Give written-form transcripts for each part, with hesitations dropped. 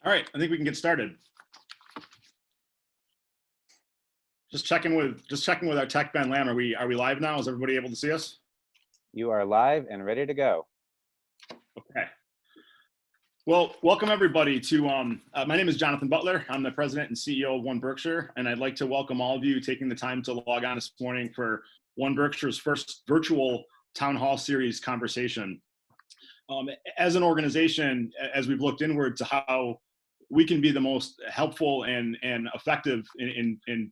All right, I think we can get started. Just checking with our tech Ben Lamb. Are we live now? Is everybody able to see us? You are live and ready to go. Okay. Well, welcome everybody to, my name is Jonathan Butler. I'm the president and CEO of 1Berkshire, and I'd like to welcome all of you taking the time to log on this morning for 1Berkshire's first virtual town hall series conversation. As an organization, as we've looked inward to how we can be the most helpful and effective in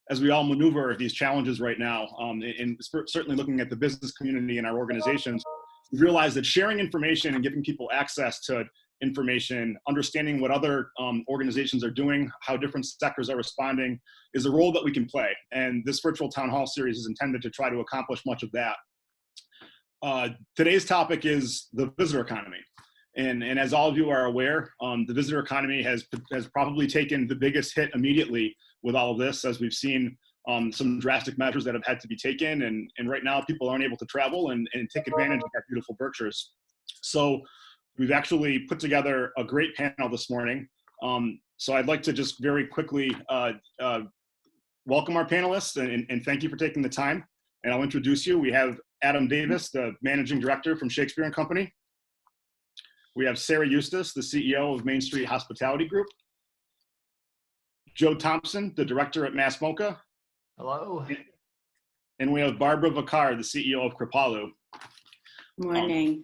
as we all maneuver these challenges right now, and certainly looking at the business community and our organizations, we realize that sharing information and giving people access to information, understanding what other organizations are doing, how different sectors are responding, is a role that we can play. And this virtual town hall series is intended to try to accomplish much of that. Today's topic is the visitor economy. And as all of you are aware, the visitor economy has probably taken the biggest hit immediately with all of this, as we've seen some drastic measures that have had to be taken. And right now, people aren't able to travel and take advantage of our beautiful Berkshires. So we've actually put together a great panel this morning. So I'd like to just very quickly welcome our panelists and thank you for taking the time. And I'll introduce you. We have Adam Davis, the Managing Director from Shakespeare and Company. We have Sarah Eustis, the CEO of Main Street Hospitality Group. Joe Thompson, the Director at MoCA. Hello. And we have Barbara Vacarr, the CEO of Kripalu. Morning.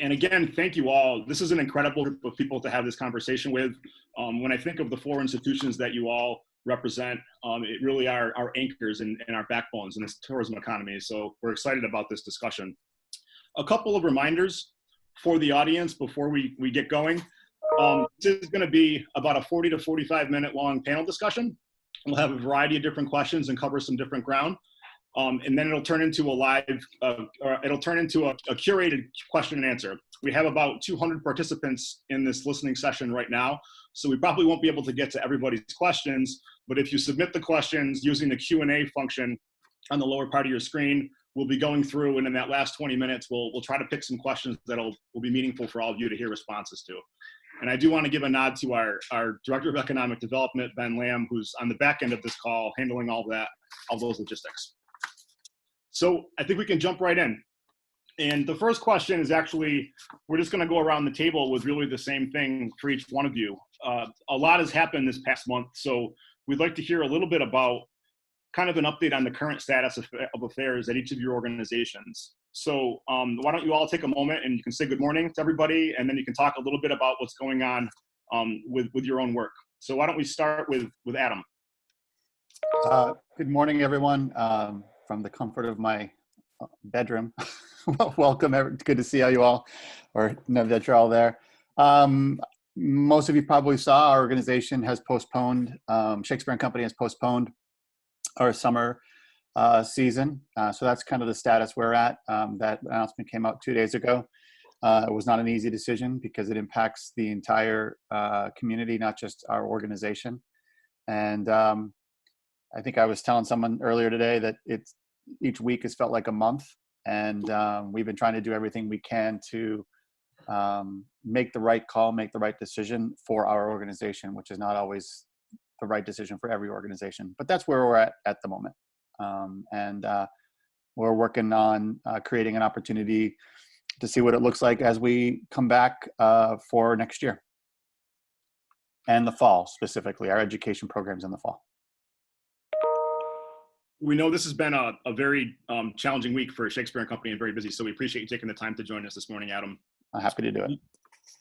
And again, thank you all. This is an incredible group of people to have this conversation with. When I think of the four institutions that you all represent, it really are our anchors and our backbones in this tourism economy. So we're excited about this discussion. A couple of reminders for the audience before we get going. This is going to be about a 40 to 45 minute long panel discussion. We'll have a variety of different questions and cover some different ground. And then it'll turn into a live, it'll turn into a curated question and answer. We have about 200 participants in this listening session right now, so we probably won't be able to get to everybody's questions, but if you submit the questions using the Q&A function on the lower part of your screen, we'll be going through, and in that last 20 minutes, we'll try to pick some questions that'll be meaningful for all of you to hear responses to. And I do want to give a nod to our Director of Economic Development, Ben Lamb, who's on the back end of this call, handling all those logistics. So I think we can jump right in. And the first question is actually, we're just going to go around the table with really the same thing for each one of you. A lot has happened this past month, so we'd like to hear a little bit about kind of an update on the current status of affairs at each of your organizations. So why don't you all take a moment and you can say good morning to everybody, and then you can talk a little bit about what's going on with your own work. So why don't we start with Adam? Good morning, everyone, from the comfort of my bedroom. Welcome. Good to see how you all, or know that you're all there. Most of you probably saw our organization has postponed, Shakespeare and Company has postponed our summer season. So that's kind of the status we're at. That announcement came out 2 days ago. It was not an easy decision because it impacts the entire community, not just our organization. And I think I was telling someone earlier today that each week has felt like a month. And we've been trying to do everything we can to make the right call, make the right decision for our organization, which is not always the right decision for every organization. But that's where we're at the moment. And we're working on creating an opportunity to see what it looks like as we come back for next year. And the fall, specifically, our education programs in the fall. We know this has been a very challenging week for Shakespeare and Company and very busy, so we appreciate you taking the time to join us this morning, Adam. I'm happy to do it.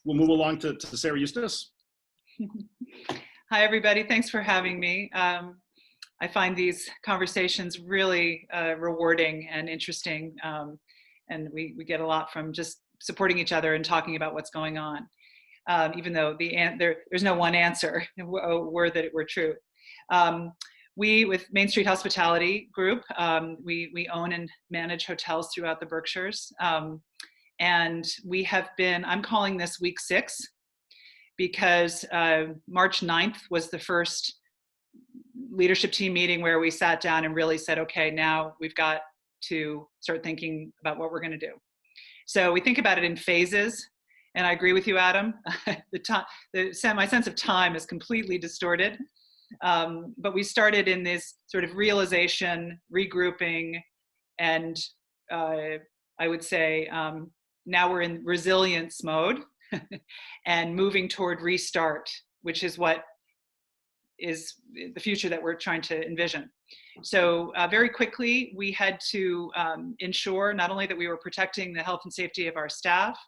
We'll move along to Sarah Eustis. Hi, everybody. Thanks for having me. I find these conversations really rewarding and interesting, and we get a lot from just supporting each other and talking about what's going on, even though there's no one answer, word that it were true. We, with Main Street Hospitality Group, we own and manage hotels throughout the Berkshires. And we have been, I'm calling this week 6, because March 9th was the first leadership team meeting where we sat down and really said, okay, now we've got to start thinking about what we're going to do. So we think about it in phases. And I agree with you, Adam. My sense of time is completely distorted. But we started in this sort of realization, regrouping, and I would say now we're in resilience mode and moving toward restart, which is what is the future that we're trying to envision. So very quickly, we had to ensure not only that we were protecting the health and safety of our staff,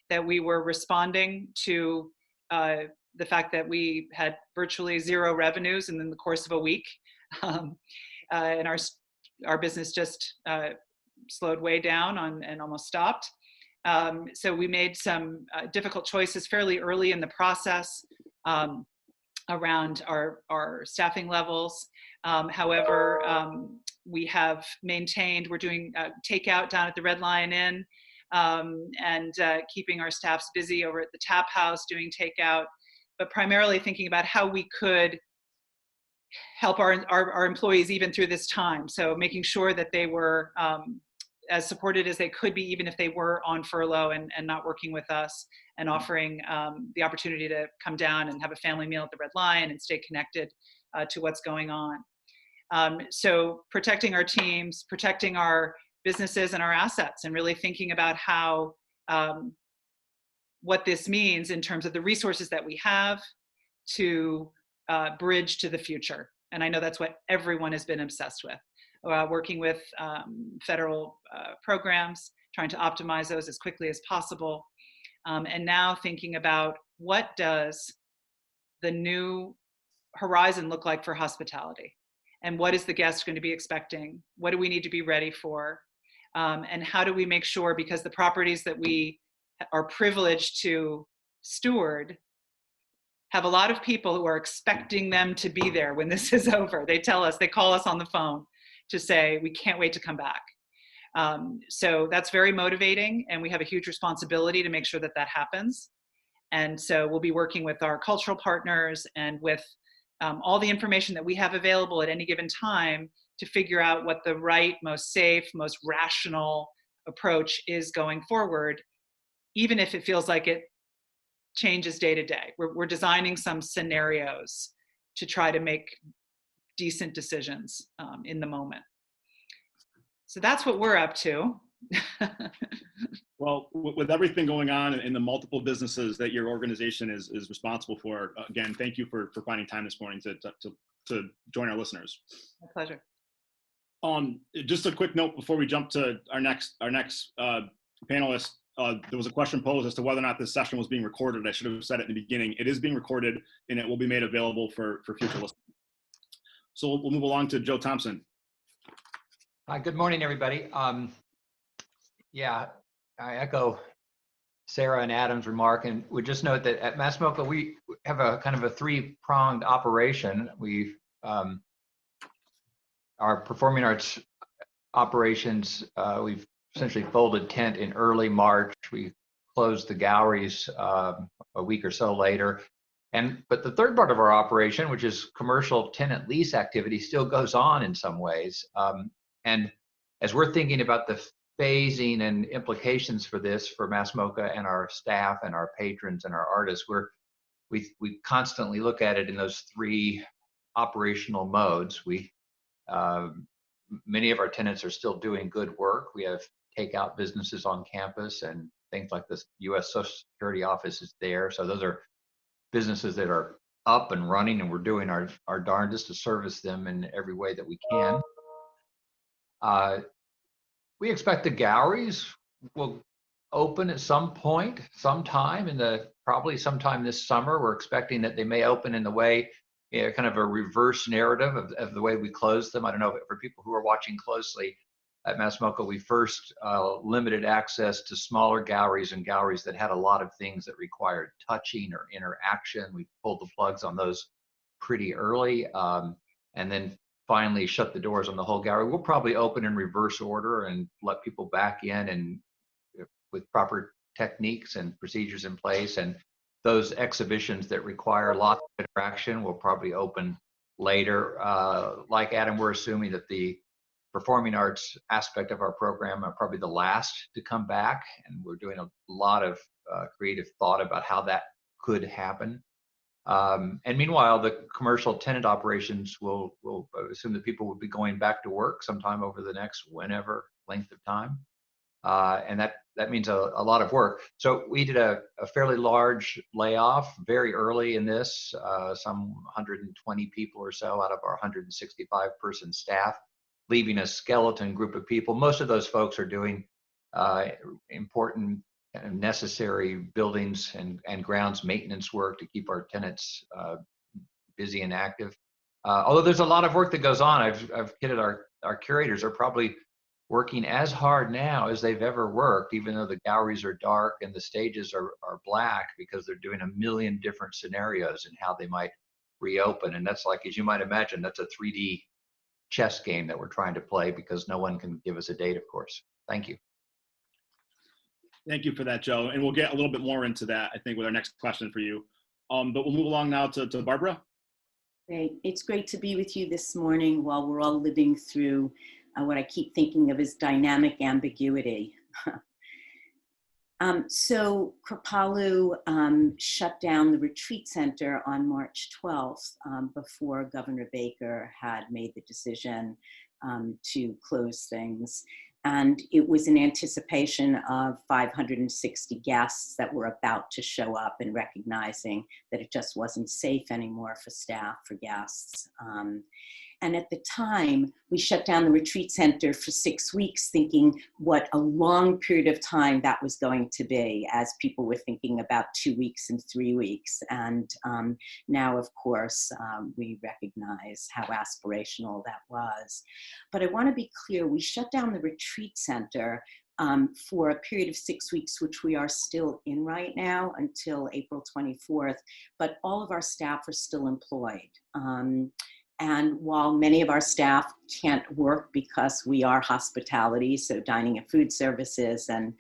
that we were responding to the fact that we had virtually zero revenues in the course of a week. And our business just slowed way down and almost stopped. So we made some difficult choices fairly early in the process around our staffing levels. However, we have maintained, we're doing takeout down at the Red Lion Inn, and keeping our staffs busy over at the Tap House doing takeout, but primarily thinking about how we could help our employees even through this time. So making sure that they were as supported as they could be, even if they were on furlough and not working with us, and offering the opportunity to come down and have a family meal at the Red Lion and stay connected to what's going on. So protecting our teams, protecting our businesses and our assets, and really thinking about how what this means in terms of the resources that we have to bridge to the future. And I know that's what everyone has been obsessed with, working with federal programs, trying to optimize those as quickly as possible. And now thinking about what does the new horizon look like for hospitality? And what is the guest going to be expecting? What do we need to be ready for? And how do we make sure, because the properties that we are privileged to steward have a lot of people who are expecting them to be there when this is over. They tell us, they call us on the phone to say, we can't wait to come back. So that's very motivating, and we have a huge responsibility to make sure that that happens. And so we'll be working with our cultural partners and with all the information that we have available at any given time to figure out what the right, most safe, most rational approach is going forward, even if it feels like it changes day to day. We're designing some scenarios to try to make decent decisions in the moment. So that's what we're up to. Well, with everything going on in the multiple businesses that your organization is responsible for, again, thank you for finding time this morning to join our listeners. My pleasure. Just a quick note before we jump to our next panelist. There was a question posed as to whether or not this session was being recorded. I should have said it in the beginning. It is being recorded, and it will be made available for future listeners. So we'll move along to Joe Thompson. Hi, good morning, everybody. Yeah, I echo Sarah and Adam's remark, and would just note that at MoCA we have a kind of a three-pronged operation. We've our performing arts operations, we've essentially folded tent in early March. We closed the galleries a week or so later. But the third part of our operation, which is commercial tenant lease activity, still goes on in some ways. And as we're thinking about the phasing and implications for this for MoCA and our staff and our patrons and our artists, we constantly look at it in those three operational modes. Many of our tenants are still doing good work. We have takeout businesses on campus and things like the U.S. Social Security office is there. So those are businesses that are up and running, and we're doing our darndest to service them in every way that we can. We expect the galleries will open at some point, sometime probably sometime this summer. We're expecting that they may open in the way, kind of a reverse narrative of the way we closed them. I don't know, but for people who are watching closely, at MoCA, we first limited access to smaller galleries and galleries that had a lot of things that required touching or interaction. We pulled the plugs on those pretty early, and then finally shut the doors on the whole gallery. We'll probably open in reverse order and let people back in and with proper techniques and procedures in place. And those exhibitions that require lots of interaction will probably open later. Like Adam, we're assuming that the performing arts aspect of our program are probably the last to come back, and we're doing a lot of creative thought about how that could happen. And meanwhile, the commercial tenant operations will assume that people will be going back to work sometime over the next whenever length of time. And that means a lot of work. So we did a fairly large layoff very early in this, some 120 people or so out of our 165 person staff, leaving a skeleton group of people. Most of those folks are doing important and necessary buildings and grounds maintenance work to keep our tenants busy and active. Although there's a lot of work that goes on. I've kidded our curators are probably working as hard now as they've ever worked, even though the galleries are dark and the stages are black, because they're doing a million different scenarios and how they might reopen. And that's like, as you might imagine, that's a 3D chess game that we're trying to play because no one can give us a date, of course. Thank you. Thank you for that, Joe. And we'll get a little bit more into that, I think, with our next question for you. But we'll move along now to Barbara. Great. It's great to be with you this morning while we're all living through what I keep thinking of as dynamic ambiguity. So Kripalu shut down the retreat center on March 12th before Governor Vacarr had made the decision to close things. And it was in anticipation of 560 guests that were about to show up and recognizing that it just wasn't safe anymore for staff, for guests. And at the time, we shut down the retreat center for 6 weeks, thinking what a long period of time that was going to be, as people were thinking about 2 weeks and 3 weeks. And now, of course, we recognize how aspirational that was. But I want to be clear, we shut down the retreat center for a period of 6 weeks, which we are still in right now until April 24th, but all of our staff are still employed. And while many of our staff can't work because we are hospitality, so dining and food services, and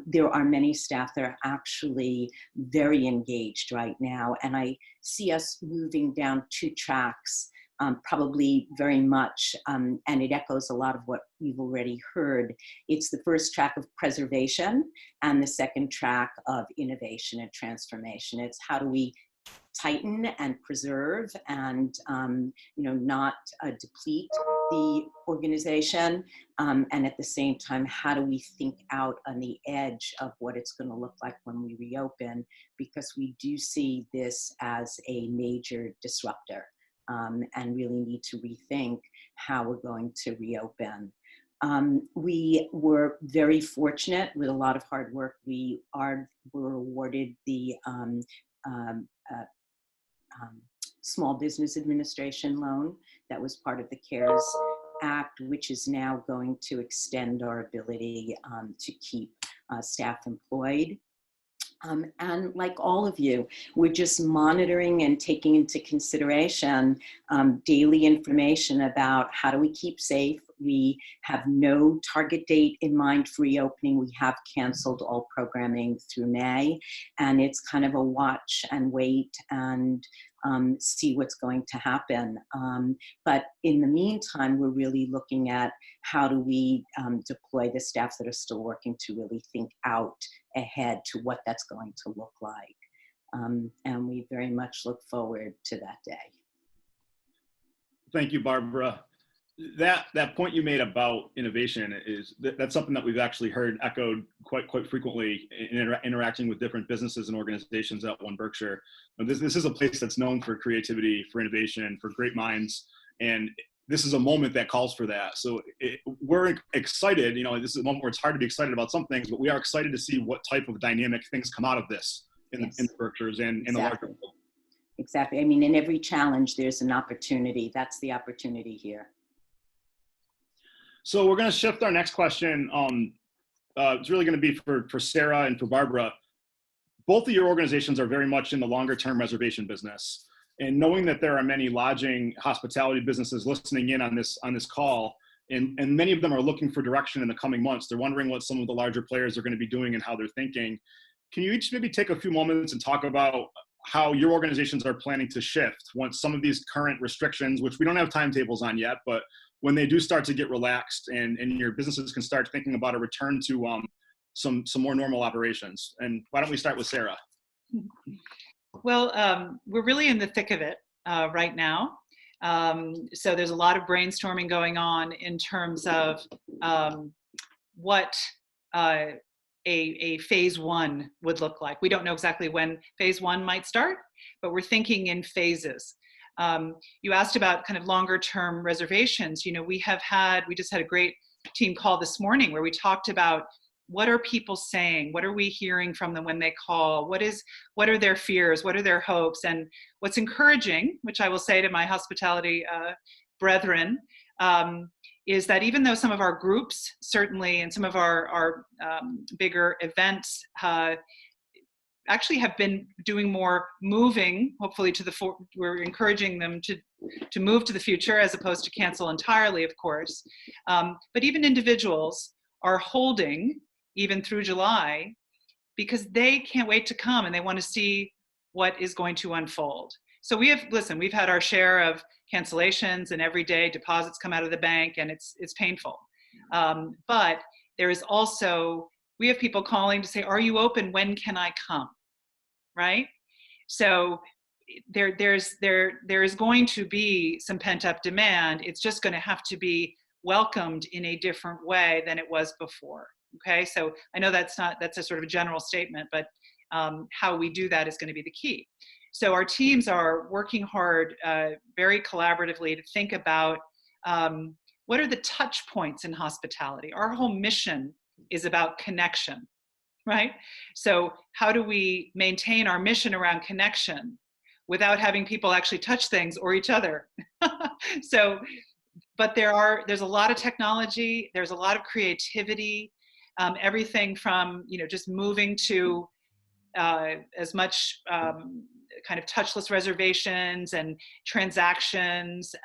there are many staff that are actually very engaged right now. And I see us moving down 2 tracks, probably very much, and it echoes a lot of what you've already heard. It's the first track of preservation and the second track of innovation and transformation. It's how do we tighten and preserve and not deplete the organization, and at the same time, how do we think out on the edge of what it's going to look like when we reopen, because we do see this as a major disruptor, and really need to rethink how we're going to reopen. We were very fortunate with a lot of hard work. We were awarded the Small Business Administration loan that was part of the CARES Act, which is now going to extend our ability to keep staff employed. And like all of you, we're just monitoring and taking into consideration daily information about how do we keep safe. We have no target date in mind for reopening. We have canceled all programming through May, and it's kind of a watch and wait and see what's going to happen. But in the meantime, we're really looking at how do we deploy the staff that are still working to really think out ahead to what that's going to look like. And we very much look forward to that day. Thank you, Barbara. That point you made about innovation that's something that we've actually heard echoed quite frequently in interacting with different businesses and organizations at 1Berkshire. This is a place that's known for creativity, for innovation, for great minds, and this is a moment that calls for that. So we're excited. This is a moment where it's hard to be excited about some things, but we are excited to see what type of dynamic things come out of this in the Berkshires and in the larger world. Exactly. I mean, in every challenge, there's an opportunity. That's the opportunity here. So we're going to shift our next question. It's really going to be for Sarah and for Barbara. Both of your organizations are very much in the longer term reservation business. And knowing that there are many lodging hospitality businesses listening in on this call, and many of them are looking for direction in the coming months. They're wondering what some of the larger players are going to be doing and how they're thinking. Can you each maybe take a few moments and talk about how your organizations are planning to shift once some of these current restrictions, which we don't have timetables on yet, but when they do start to get relaxed and your businesses can start thinking about a return to some more normal operations. And why don't we start with Sarah? Well, we're really in the thick of it right now. So there's a lot of brainstorming going on in terms of what a phase one would look like. We don't know exactly when phase one might start, but we're thinking in phases. You asked about kind of longer term reservations. You know, we just had a great team call this morning where we talked about what are people saying? What are we hearing from them when they call? What are their fears? What are their hopes? And what's encouraging, which I will say to my hospitality brethren, is that even though some of our groups, certainly, and some of our bigger events actually have been doing more moving, hopefully we're encouraging them to move to the future as opposed to cancel entirely, of course. But even individuals are holding even through July because they can't wait to come and they want to see what is going to unfold. So we've had our share of cancellations, and every day deposits come out of the bank, and it's painful. But there is also, we have people calling to say, are you open? When can I come? Right? So there is going to be some pent-up demand. It's just going to have to be welcomed in a different way than it was before. Okay, so I know that's a sort of a general statement, but how we do that is going to be the key. So our teams are working hard, very collaboratively, to think about what are the touch points in hospitality. Our whole mission is about connection, right? So how do we maintain our mission around connection without having people actually touch things or each other? But there's a lot of technology, there's a lot of creativity, everything from, just moving to as much kind of touchless reservations and transactions,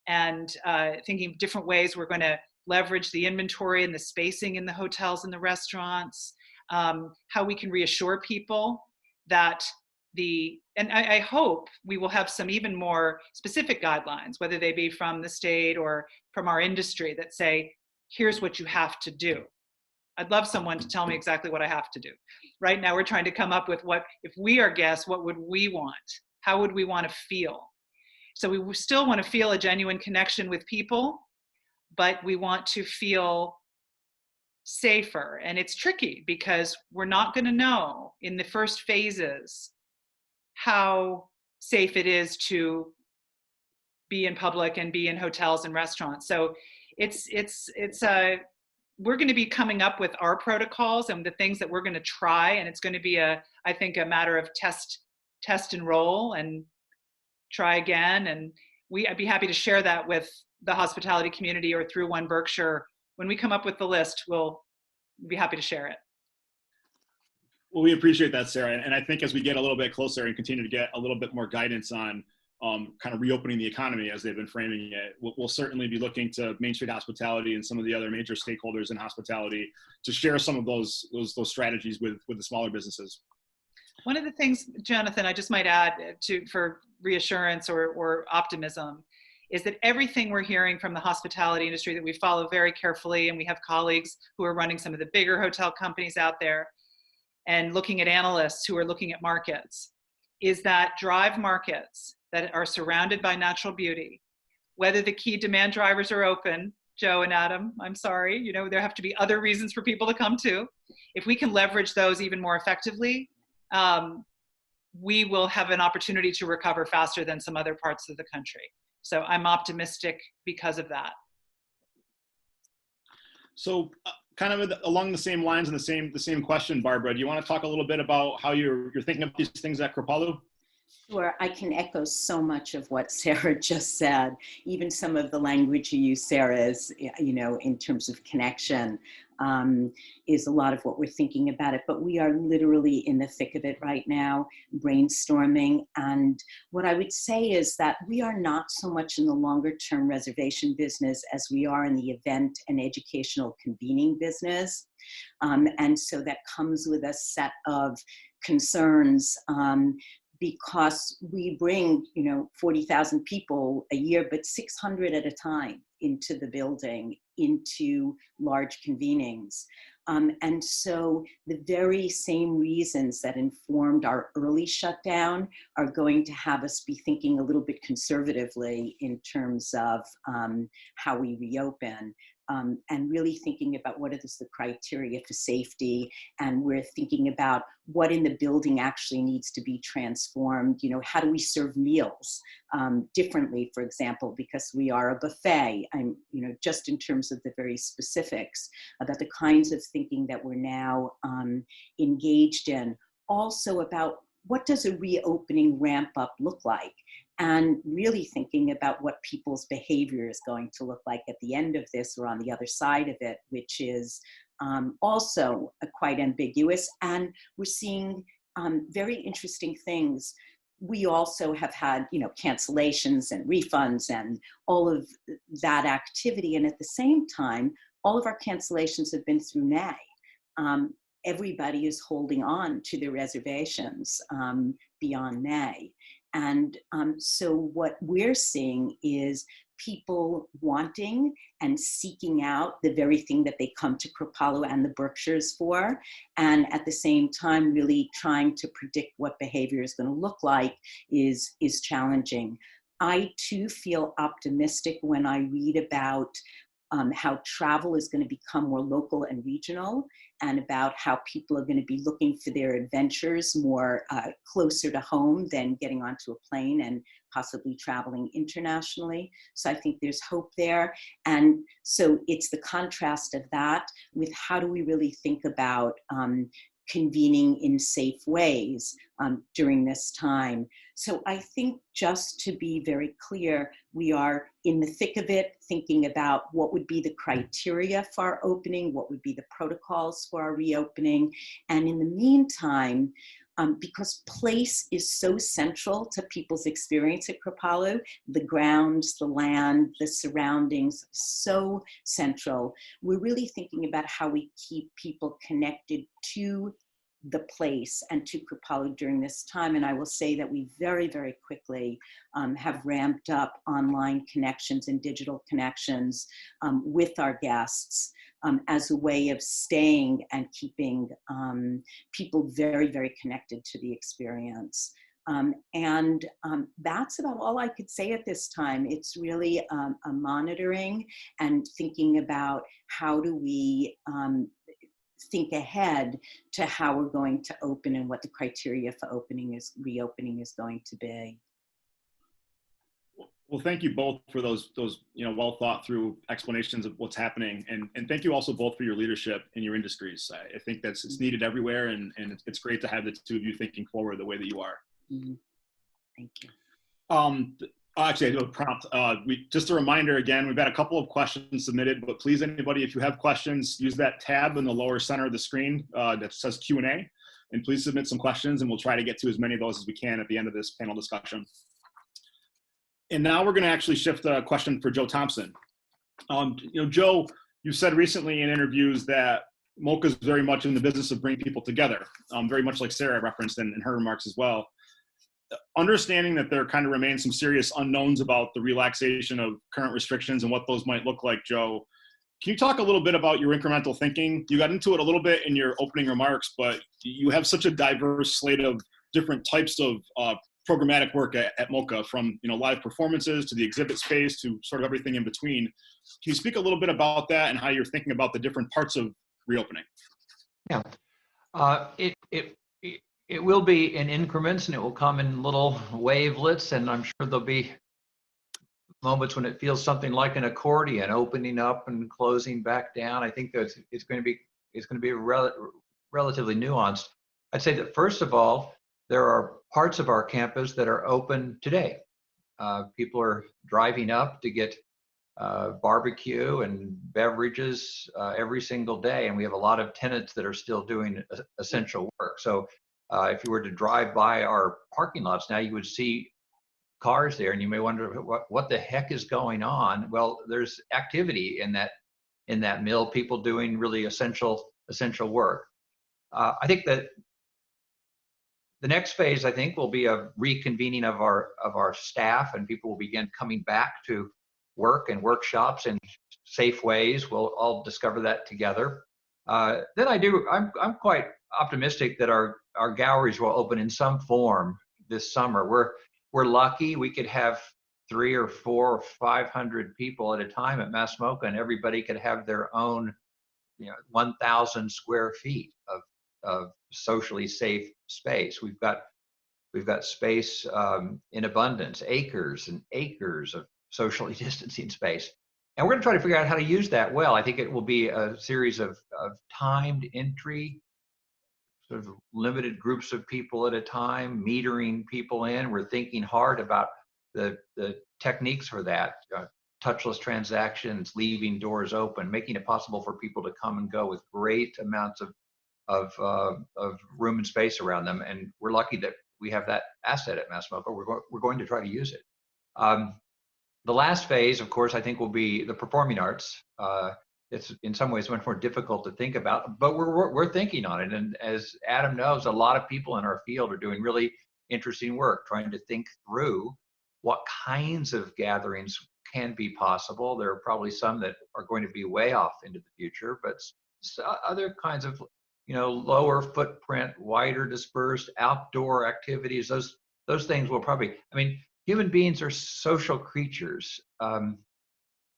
and thinking of different ways we're going to leverage the inventory and the spacing in the hotels and the restaurants, how we can reassure people that and I hope we will have some even more specific guidelines, whether they be from the state or from our industry, that say, here's what you have to do. I'd love someone to tell me exactly what I have to do. Right now, we're trying to come up with if we are guests, what would we want? How would we want to feel? So we still want to feel a genuine connection with people, but we want to feel safer. And it's tricky because we're not going to know in the first phases how safe it is to be in public and be in hotels and restaurants. So we're going to be coming up with our protocols and the things that we're going to try, and it's going to be I think a matter of test and roll and try again. And I'd be happy to share that with the hospitality community or through 1Berkshire. When we come up with the list, we'll be happy to share it. Well, we appreciate that, Sarah. And I think as we get a little bit closer and continue to get a little bit more guidance on kind of reopening the economy as they've been framing it, we'll certainly be looking to Main Street Hospitality and some of the other major stakeholders in hospitality to share some of those strategies with the smaller businesses. One of the things, Jonathan, I just might add for reassurance or optimism is that everything we're hearing from the hospitality industry that we follow very carefully, and we have colleagues who are running some of the bigger hotel companies out there and looking at analysts who are looking at markets, is that drive markets that are surrounded by natural beauty, whether the key demand drivers are open, Joe and Adam, I'm sorry, there have to be other reasons for people to come to. If we can leverage those even more effectively, we will have an opportunity to recover faster than some other parts of the country. So I'm optimistic because of that. So kind of along the same lines and the same question, Barbara, do you want to talk a little bit about how you're thinking of these things at Kripalu? Sure, I can echo so much of what Sarah just said. Even some of the language you use, Sarah, is, in terms of connection, is a lot of what we're thinking about it. But we are literally in the thick of it right now, brainstorming. And what I would say is that we are not so much in the longer term reservation business as we are in the event and educational convening business. And so that comes with a set of concerns, because we bring, 40,000 people a year, but 600 at a time into the building, into large convenings. And so the very same reasons that informed our early shutdown are going to have us be thinking a little bit conservatively in terms of how we reopen. And really thinking about what is the criteria for safety, and we're thinking about what in the building actually needs to be transformed. How do we serve meals differently, for example, because we are a buffet. Just in terms of the very specifics about the kinds of thinking that we're now engaged in. Also about what does a reopening ramp up look like? And really thinking about what people's behavior is going to look like at the end of this or on the other side of it, which is also quite ambiguous. And we're seeing very interesting things. We also have had, cancellations and refunds and all of that activity. And at the same time, all of our cancellations have been through May. Everybody is holding on to their reservations beyond May. And so what we're seeing is people wanting and seeking out the very thing that they come to Kripalu and the Berkshires for, and at the same time really trying to predict what behavior is going to look like is challenging. I too feel optimistic when I read about how travel is going to become more local and regional, and about how people are going to be looking for their adventures more closer to home than getting onto a plane and possibly traveling internationally. So I think there's hope there. And so it's the contrast of that with how do we really think about convening in safe ways during this time. So I think, just to be very clear, we are in the thick of it, thinking about what would be the criteria for our opening, what would be the protocols for our reopening. And in the meantime, because place is so central to people's experience at Kripalu, the grounds, the land, the surroundings, so central. We're really thinking about how we keep people connected to the place and to Kripalu during this time. And I will say that we very, very quickly have ramped up online connections and digital connections with our guests as a way of staying and keeping people very, very connected to the experience. And that's about all I could say at this time. It's really a monitoring and thinking about how do we think ahead to how we're going to open and what the criteria for reopening is going to be. Well, thank you both for those well thought through explanations of what's happening, and thank you also both for your leadership in your industries. I think it's needed everywhere, and it's great to have the two of you thinking forward the way that you are. Mm-hmm. Thank you. Actually, I do have a prompt. Just a reminder again, we've had a couple of questions submitted, but please, anybody, if you have questions, use that tab in the lower center of the screen that says Q&A, and please submit some questions, and we'll try to get to as many of those as we can at the end of this panel discussion. And now we're going to actually shift a question for Joe Thompson. Joe, you said recently in interviews that MoCA is very much in the business of bringing people together, very much like Sarah referenced in her remarks as well. Understanding that there kind of remains some serious unknowns about the relaxation of current restrictions and what those might look like, Joe, can you talk a little bit about your incremental thinking? You got into it a little bit in your opening remarks, but you have such a diverse slate of different types of programmatic work at MoCA, from live performances to the exhibit space to sort of everything in between. Can you speak a little bit about that and how you're thinking about the different parts of reopening? Yeah, it will be in increments, and it will come in little wavelets, and I'm sure there'll be moments when it feels something like an accordion, opening up and closing back down. I think that it's going to be relatively nuanced. I'd say that first of all, there are parts of our campus that are open today. People are driving up to get barbecue and beverages every single day, and we have a lot of tenants that are still doing essential work. So if you were to drive by our parking lots now, you would see cars there, and you may wonder what the heck is going on. Well, there's activity in that mill, people doing really essential work. I think that The next phase, I think, will be a reconvening of our staff, and people will begin coming back to work and workshops in safe ways. We'll all discover that together. Then I'm quite optimistic that our galleries will open in some form this summer. We're lucky we could have 300 or 400 or 500 people at a time at MoCA, and everybody could have their own, 1,000 square feet of socially safe space. We've got space in abundance, acres and acres of socially distancing space. And we're going to try to figure out how to use that well. I think it will be a series of timed entry, sort of limited groups of people at a time, metering people in. We're thinking hard about the techniques for that, touchless transactions, leaving doors open, making it possible for people to come and go with great amounts of room and space around them. And we're lucky that we have that asset at MoCA. We're going to try to use it. The last phase, of course, I think will be the performing arts. It's in some ways much more difficult to think about, but we're thinking on it. And as Adam knows, a lot of people in our field are doing really interesting work, trying to think through what kinds of gatherings can be possible. There are probably some that are going to be way off into the future, but other kinds of, lower footprint, wider dispersed outdoor activities, those things will probably, human beings are social creatures.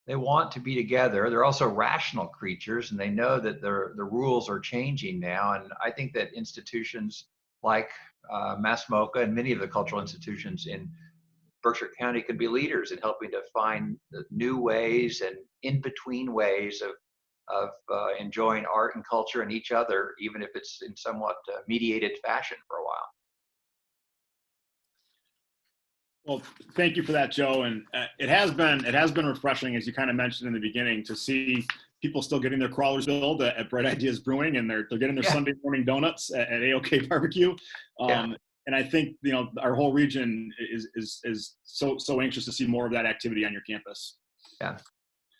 They want to be together. They're also rational creatures, and they know that the rules are changing now. And I think that institutions like MoCA and many of the cultural institutions in Berkshire County can be leaders in helping to find the new ways and in-between ways of enjoying art and culture and each other, even if it's in somewhat mediated fashion for a while. Well, thank you for that, Joe. And it has been refreshing, as you kind of mentioned in the beginning, to see people still getting their crawlers filled at Bright Ideas Brewing, and they're getting their Sunday morning donuts at AOK Barbecue. And I think our whole region is so anxious to see more of that activity on your campus. Yeah,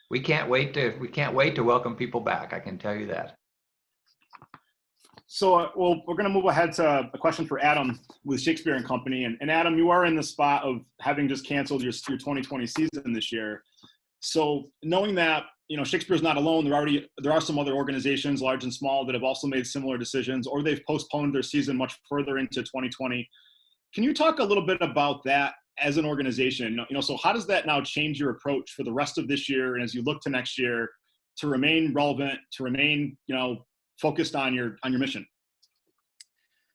we can't wait to welcome people back. I can tell you that. So, we're going to move ahead to a question for Adam with Shakespeare and Company. And Adam, you are in the spot of having just canceled your 2020 season this year. So, knowing that Shakespeare's not alone, there are some other organizations, large and small, that have also made similar decisions, or they've postponed their season much further into 2020. Can you talk a little bit about that as an organization? So how does that now change your approach for the rest of this year, and as you look to next year, to remain relevant, to remain focused on your mission?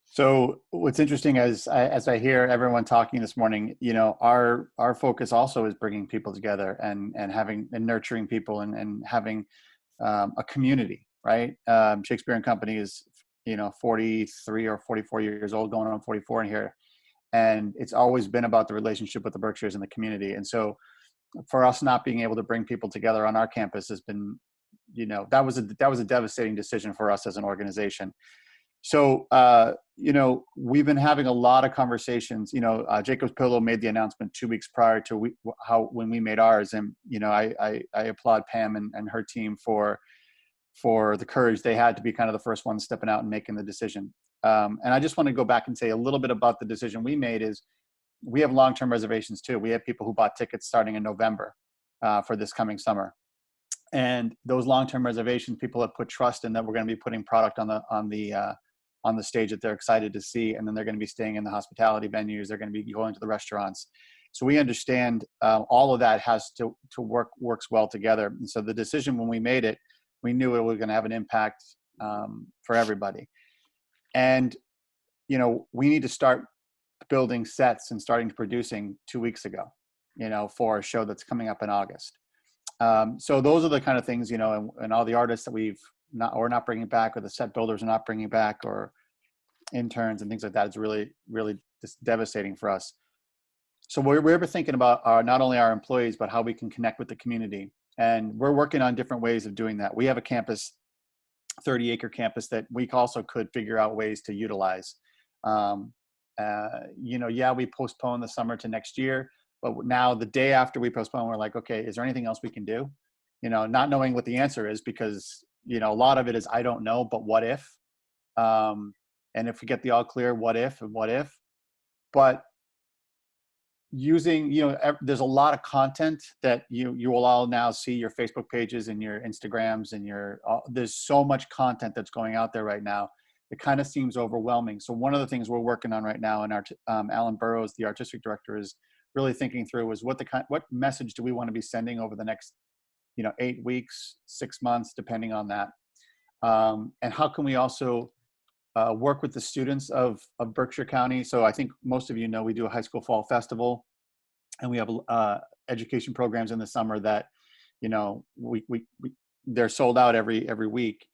So what's interesting as I hear everyone talking this morning, our focus also is bringing people together and having and nurturing people and having a community, right? Shakespeare and Company is 43 or 44 years old, going on 44 in here, and it's always been about the relationship with the Berkshires and the community. And so for us not being able to bring people together on our campus has been, that was a devastating decision for us as an organization. So, we've been having a lot of conversations. Jacob's Pillow made the announcement 2 weeks prior to when we made ours. And, I applaud Pam and her team for the courage they had to be kind of the first ones stepping out and making the decision. And I just want to go back and say a little bit about the decision we made is we have long-term reservations too. We have people who bought tickets starting in November for this coming summer. And those long-term reservations, people have put trust in that we're going to be putting product on the stage that they're excited to see, and then they're going to be staying in the hospitality venues. They're going to be going to the restaurants. So we understand all of that has to works well together. And so the decision when we made it, we knew it was going to have an impact for everybody. And we need to start building sets and starting producing 2 weeks ago, for a show that's coming up in August. So those are the kind of things, and all the artists that we're not bringing back, or the set builders are not bringing back, or interns and things like that. It's really, really just devastating for us. So we're thinking about not only our employees, but how we can connect with the community. And we're working on different ways of doing that. We have a campus, 30-acre campus, that we also could figure out ways to utilize. We postponed the summer to next year, but now the day after we postpone, we're like, okay, is there anything else we can do? Not knowing what the answer is, because, a lot of it is, I don't know, but what if? And if we get the all clear, what if and what if? But using, there's a lot of content that you will all now see, your Facebook pages and your Instagrams and there's so much content that's going out there right now. It kind of seems overwhelming. So one of the things we're working on right now, and Alan Burrows, the artistic director, is really thinking through is what message do we want to be sending over the next 8 weeks, 6 months, depending on that. And how can we also work with the students of Berkshire County? So I think most of you know we do a high school fall festival, and we have education programs in the summer that they're sold out every week.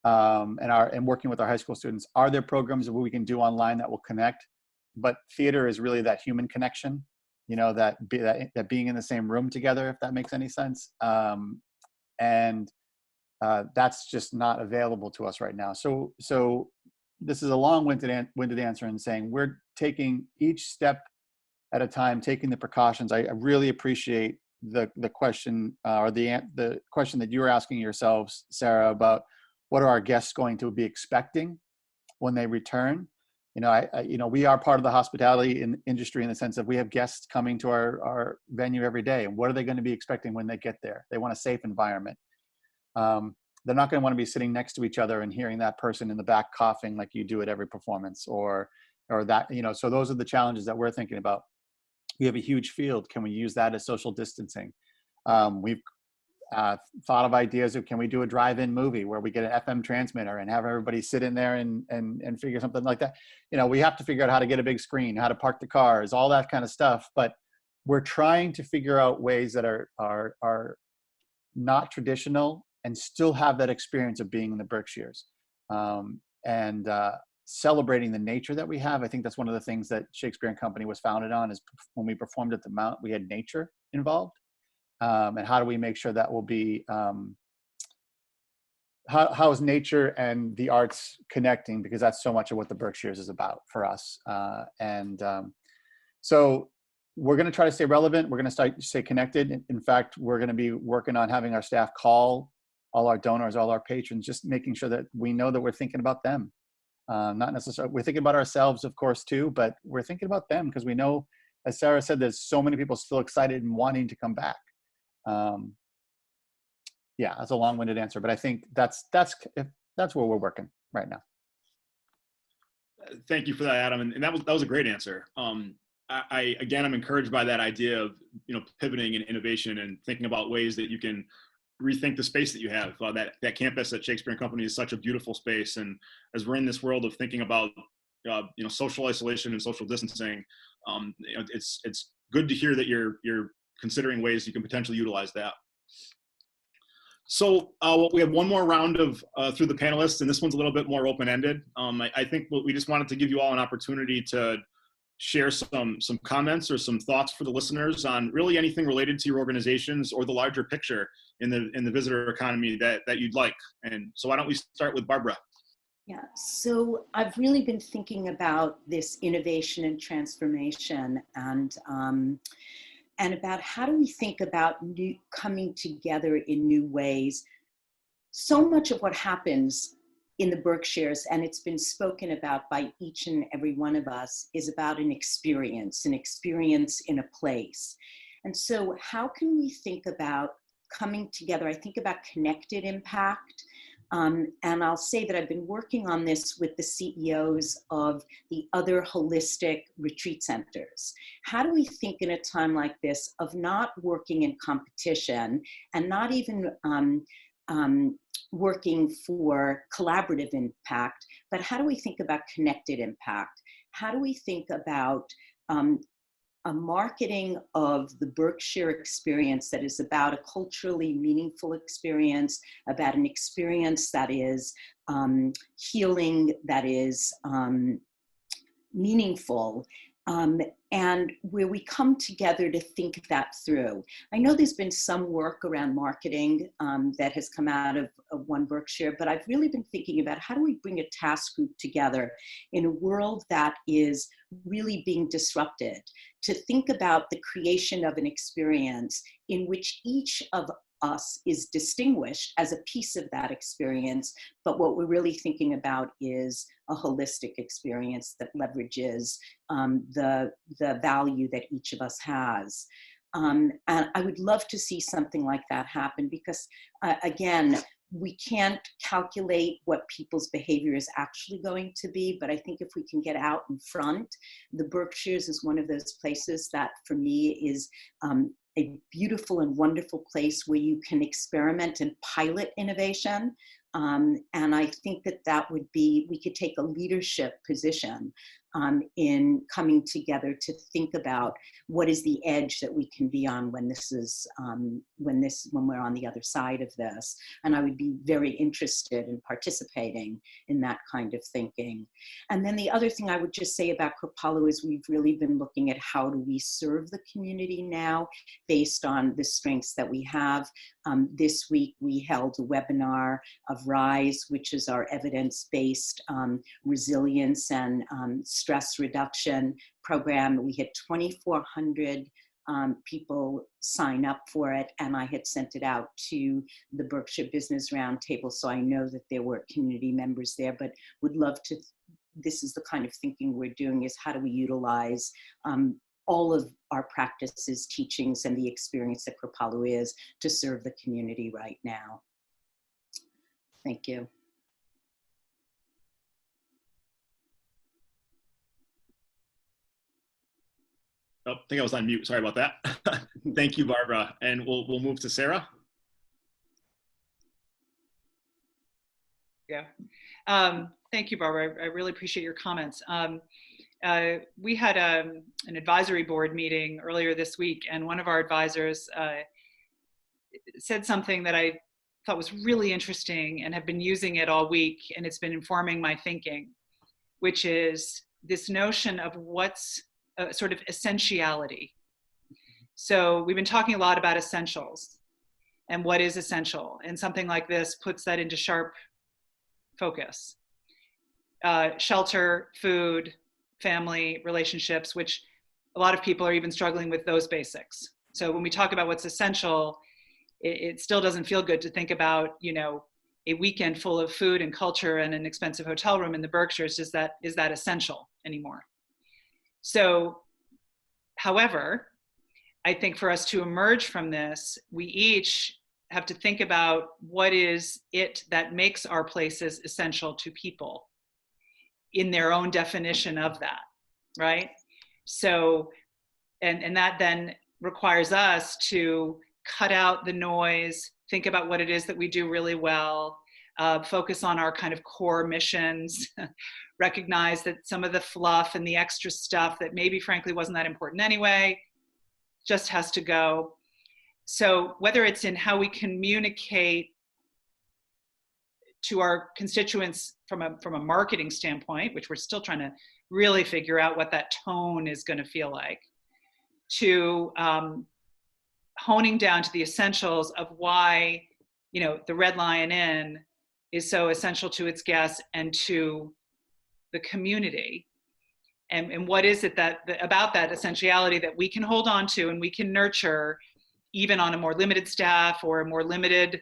And working with our high school students, are there programs that we can do online that will connect? But theater is really that human connection, that being in the same room together, if that makes any sense. And that's just not available to us right now. So this is a long-winded answer in saying we're taking each step at a time, taking the precautions. I really appreciate the question or the question that you were asking yourselves, Sarah, about what are our guests going to be expecting when they return. We are part of the hospitality industry in the sense that we have guests coming to our venue every day. And what are they going to be expecting when they get there? They want a safe environment. They're not going to want to be sitting next to each other and hearing that person in the back coughing like you do at every performance or that, so those are the challenges that we're thinking about. We have a huge field. Can we use that as social distancing? We've thought of ideas of, can we do a drive-in movie where we get an FM transmitter and have everybody sit in there and figure something like that. We have to figure out how to get a big screen, how to park the cars, all that kind of stuff. But we're trying to figure out ways that are not traditional and still have that experience of being in the Berkshires, and celebrating the nature that we have. I think that's one of the things that Shakespeare and Company was founded on, is when we performed at the Mount, we had nature involved. And how do we make sure that will be, how is nature and the arts connecting? Because that's so much of what the Berkshires is about for us. So we're going to try to stay relevant. We're going to stay connected. In fact, we're going to be working on having our staff call all our donors, all our patrons, just making sure that we know that we're thinking about them. Not necessarily, we're thinking about ourselves, of course, too, but we're thinking about them because we know, as Sarah said, there's so many people still excited and wanting to come back. Yeah, that's a long-winded answer, but I think that's where we're working right now. Thank you for that, Adam, and that was a great answer. I'm encouraged by that idea of pivoting and innovation and thinking about ways that you can rethink the space that you have. That campus at Shakespeare and Company is such a beautiful space, and as we're in this world of thinking about social isolation and social distancing, it's good to hear that you're considering ways you can potentially utilize that. So we have one more round of through the panelists, and this one's a little bit more open-ended. I think we just wanted to give you all an opportunity to share some comments or some thoughts for the listeners on really anything related to your organizations or the larger picture in the visitor economy that you'd like. And so why don't we start with Barbara? Yeah, so I've really been thinking about this innovation and transformation, and about how do we think about coming together in new ways. So much of what happens in the Berkshires, and it's been spoken about by each and every one of us, is about an experience in a place. And so how can we think about coming together? I think about connected impact. And I'll say that I've been working on this with the CEOs of the other holistic retreat centers. How do we think in a time like this of not working in competition and not even working for collaborative impact, but how do we think about connected impact? How do we think about a marketing of the Berkshire experience that is about a culturally meaningful experience, about an experience that is healing, that is meaningful, and where we come together to think that through. I know there's been some work around marketing that has come out of 1Berkshire, but I've really been thinking about how do we bring a task group together in a world that is really being disrupted, to think about the creation of an experience in which each of us is distinguished as a piece of that experience, but what we're really thinking about is a holistic experience that leverages the value that each of us has. And I would love to see something like that happen because, again, we can't calculate what people's behavior is actually going to be, but I think if we can get out in front, the Berkshires is one of those places that for me is a beautiful and wonderful place where you can experiment and pilot innovation. And I think that would be, we could take a leadership position in coming together to think about what is the edge that we can be on when this is, when we're on the other side of this. And I would be very interested in participating in that kind of thinking. And then the other thing I would just say about Kripalu is we've really been looking at how do we serve the community now based on the strengths that we have. This week we held a webinar of RISE, which is our evidence-based resilience and stress reduction program. We had 2,400 people sign up for it, and I had sent it out to the Berkshire Business Roundtable, so I know that there were community members there, but would love to, this is the kind of thinking we're doing, is how do we utilize all of our practices, teachings, and the experience that Kripalu is to serve the community right now. Thank you. Oh, I think I was on mute. Sorry about that. Thank you, Barbara. And we'll move to Sarah. Yeah. Thank you, Barbara. I really appreciate your comments. We had an advisory board meeting earlier this week, and one of our advisors said something that I thought was really interesting and have been using it all week, and it's been informing my thinking, which is this notion of what's sort of essentiality. So we've been talking a lot about essentials and what is essential, and something like this puts that into sharp focus. Shelter, food, family, relationships, which a lot of people are even struggling with those basics. So when we talk about what's essential, it still doesn't feel good to think about, you know, a weekend full of food and culture and an expensive hotel room in the Berkshires. Is that essential anymore? So, however, I think for us to emerge from this, we each have to think about what is it that makes our places essential to people in their own definition of that, right? So, and that then requires us to cut out the noise, think about what it is that we do really well, focus on our kind of core missions, recognize that some of the fluff and the extra stuff that maybe frankly wasn't that important anyway, just has to go. So whether it's in how we communicate to our constituents from a marketing standpoint, which we're still trying to really figure out what that tone is going to feel like, to honing down to the essentials of why, you know, the Red Lion Inn is so essential to its guests and to the community. And what is it about that essentiality that we can hold on to and we can nurture even on a more limited staff or a more limited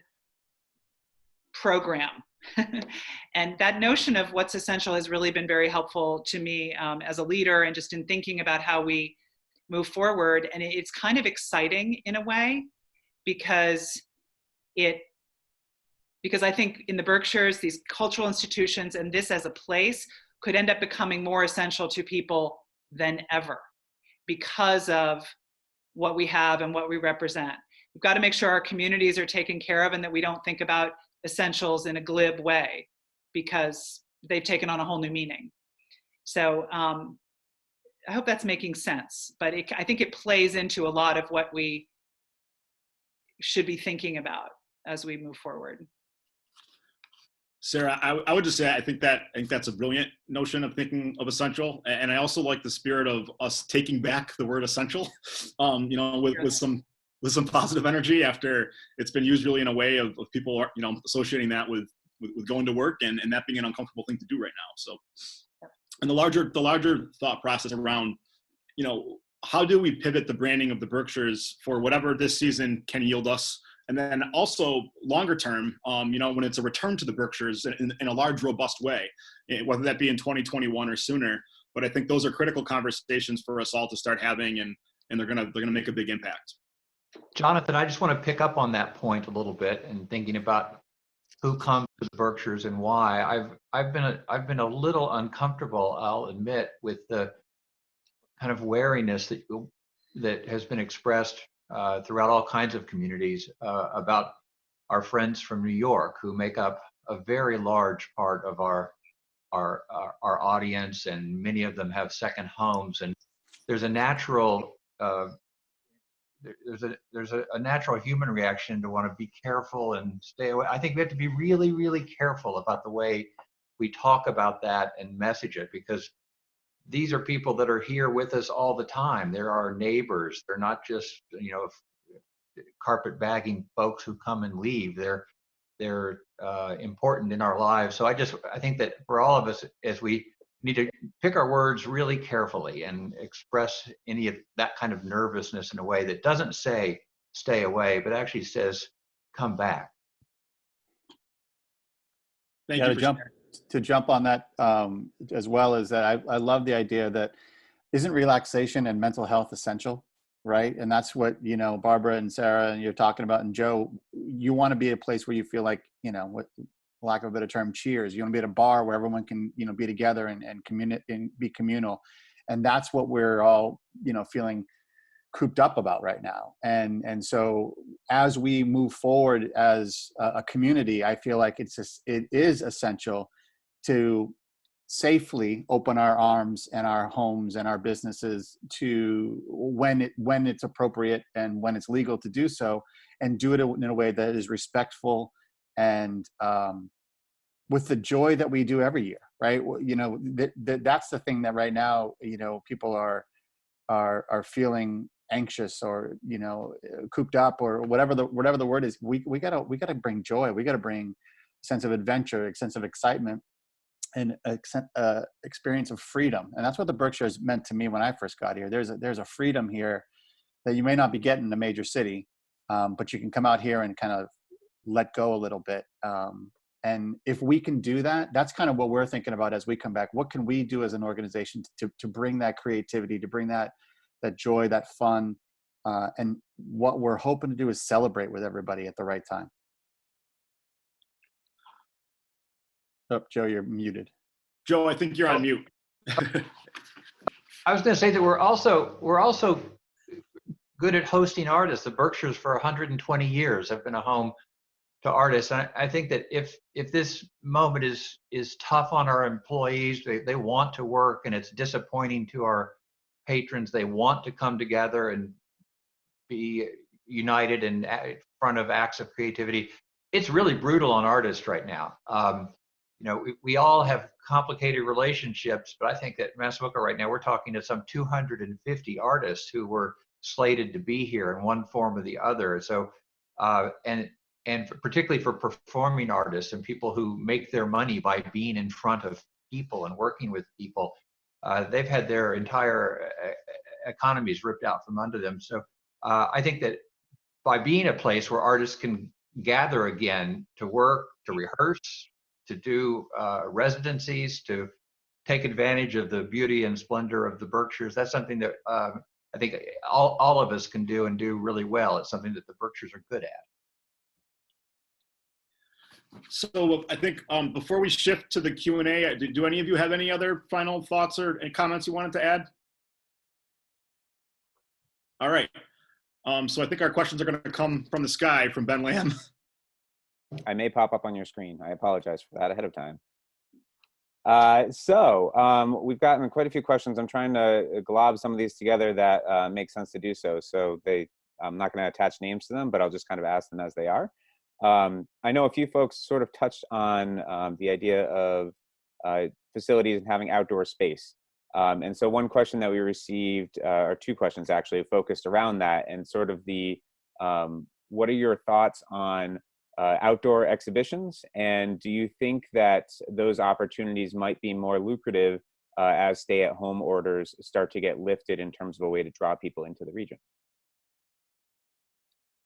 program. And that notion of what's essential has really been very helpful to me as a leader and just in thinking about how we move forward. And it's kind of exciting in a way because I think in the Berkshires, these cultural institutions and this as a place could end up becoming more essential to people than ever because of what we have and what we represent. We've got to make sure our communities are taken care of and that we don't think about essentials in a glib way because they've taken on a whole new meaning. So I hope that's making sense, but I think it plays into a lot of what we should be thinking about as we move forward. Sarah, I would just say I think that's a brilliant notion of thinking of essential, and I also like the spirit of us taking back the word essential, you know, with some positive energy after it's been used really in a way of people, you know, associating that with going to work and that being an uncomfortable thing to do right now. So, and the larger thought process around, you know, how do we pivot the branding of the Berkshires for whatever this season can yield us And then also longer term, you know, when it's a return to the Berkshires in a large, robust way, whether that be in 2021 or sooner. But I think those are critical conversations for us all to start having, and they're gonna make a big impact. Jonathan, I just want to pick up on that point a little bit and thinking about who comes to the Berkshires and why. I've been a little uncomfortable, I'll admit, with the kind of wariness that has been expressed throughout all kinds of communities about our friends from New York, who make up a very large part of our audience, and many of them have second homes. And there's a natural there's a natural human reaction to want to be careful and stay away. I think we have to be really, really careful about the way we talk about that and message it, because these are people that are here with us all the time. They're our neighbors. They're not just, you know, carpet bagging folks who come and leave. They're important in our lives. So I think that for all of us, as we need to pick our words really carefully and express any of that kind of nervousness in a way that doesn't say stay away, but actually says come back. Thank Yeah, you for sharing. to jump on that as well, is that I love the idea that isn't relaxation and mental health essential, right? And that's what, you know, Barbara and Sarah and you're talking about, and Joe, you want to be a place where you feel like, you know, what, lack of a better term, cheers. You want to be at a bar where everyone can, you know, be together and be communal. And that's what we're all, you know, feeling cooped up about right now. And so as we move forward as a community, I feel like it is essential to safely open our arms and our homes and our businesses to when it's appropriate and when it's legal to do so, and do it in a way that is respectful and with the joy that we do every year, right? You know, that's the thing that right now, you know, people are feeling anxious or, you know, cooped up or whatever the word is. We gotta bring joy. We gotta bring a sense of adventure, a sense of excitement, and experience of freedom. And that's what the Berkshires meant to me when I first got here. There's a freedom here that you may not be getting in a major city, but you can come out here and kind of let go a little bit. And if we can do that, that's kind of what we're thinking about as we come back. What can we do as an organization to bring that creativity, to bring that joy, that fun, and what we're hoping to do is celebrate with everybody at the right time. Oh, Joe, you're muted. Joe, I think you're on mute. I was going to say that we're also good at hosting artists. The Berkshires for 120 years have been a home to artists. I think that if this moment is tough on our employees, they want to work, and it's disappointing to our patrons, they want to come together and be united in front of acts of creativity. It's really brutal on artists right now. You know, we all have complicated relationships, but I think that MoCA right now, we're talking to some 250 artists who were slated to be here in one form or the other. So, and particularly for performing artists and people who make their money by being in front of people and working with people, they've had their entire economies ripped out from under them. So I think that by being a place where artists can gather again to work, to rehearse, to do residencies, to take advantage of the beauty and splendor of the Berkshires, that's something that I think all of us can do and do really well. It's something that the Berkshires are good at. So I think before we shift to the Q&A, do any of you have any other final thoughts or comments you wanted to add? All right. So I think our questions are going to come from the sky, from Ben Lamb. I may pop up on your screen. I apologize for that ahead of time. So we've gotten quite a few questions. I'm trying to glob some of these together that make sense to do so. So I'm not going to attach names to them, but I'll just kind of ask them as they are. I know a few folks sort of touched on the idea of facilities and having outdoor space. And so one question that we received, or two questions actually, focused around that, and sort of what are your thoughts on outdoor exhibitions? And do you think that those opportunities might be more lucrative as stay-at-home orders start to get lifted in terms of a way to draw people into the region?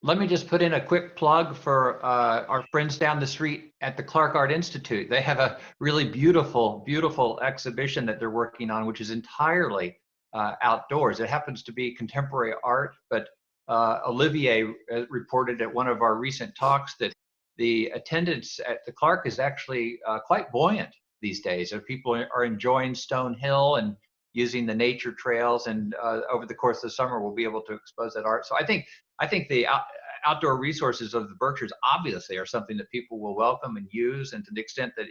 Let me just put in a quick plug for our friends down the street at the Clark Art Institute. They have a really beautiful, beautiful exhibition that they're working on, which is entirely outdoors. It happens to be contemporary art, but Olivier reported at one of our recent talks that the attendance at the Clark is actually quite buoyant these days. People are enjoying Stone Hill and using the nature trails, and over the course of the summer, we'll be able to expose that art. So I think the outdoor resources of the Berkshires obviously are something that people will welcome and use, and to the extent that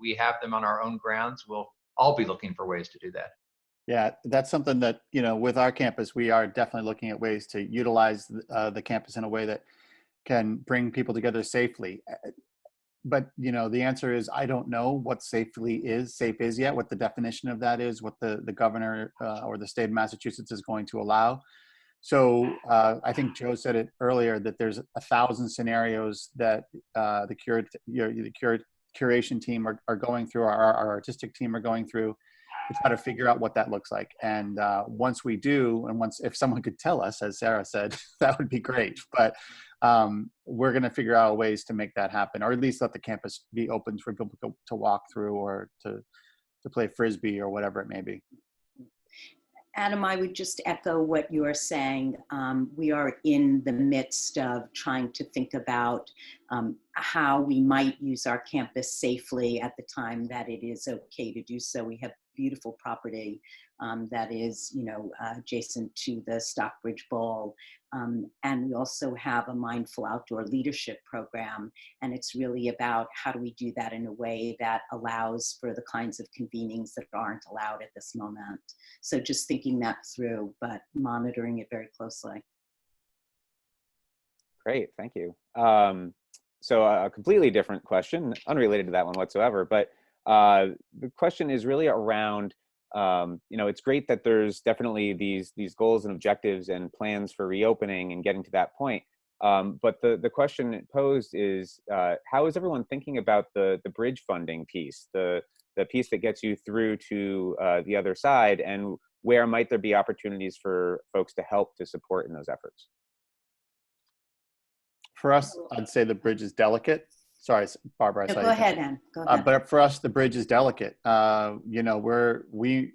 we have them on our own grounds, we'll all be looking for ways to do that. Yeah, that's something that, with our campus, we are definitely looking at ways to utilize the campus in a way that can bring people together safely. But, the answer is, I don't know what safe is yet, what the definition of that is, what the governor or the state of Massachusetts is going to allow. So I think Joe said it earlier that there's 1,000 scenarios that the curation team are going through, our artistic team are going through to try to figure out what that looks like. And once we do, and if someone could tell us, as Sarah said, that would be great. But we're going to figure out ways to make that happen, or at least let the campus be open for people to walk through or to play Frisbee or whatever it may be. Adam, I would just echo what you're saying. We are in the midst of trying to think about how we might use our campus safely at the time that it is okay to do so. We have beautiful property that is, adjacent to the Stockbridge Bowl. And we also have a mindful outdoor leadership program. And it's really about how do we do that in a way that allows for the kinds of convenings that aren't allowed at this moment. So just thinking that through, but monitoring it very closely. Great, thank you. So a completely different question, unrelated to that one whatsoever, but the question is really around, it's great that there's definitely these goals and objectives and plans for reopening and getting to that point. But the question posed is, how is everyone thinking about the bridge funding piece, the piece that gets you through to the other side, and where might there be opportunities for folks to help to support in those efforts? For us, I'd say the bridge is delicate. Sorry, Barbara. No, go ahead, Ann. Go ahead. But for us, the bridge is delicate. We're going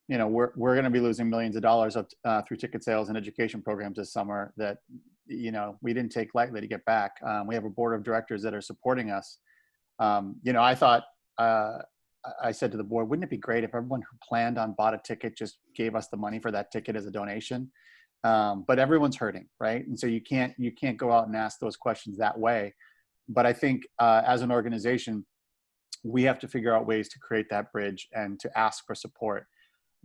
to be losing millions of dollars through ticket sales and education programs this summer that, we didn't take lightly to get back. We have a board of directors that are supporting us. I thought, I said to the board, wouldn't it be great if everyone who planned on bought a ticket just gave us the money for that ticket as a donation? But everyone's hurting, right? And so you can't go out and ask those questions that way. But I think as an organization, we have to figure out ways to create that bridge and to ask for support.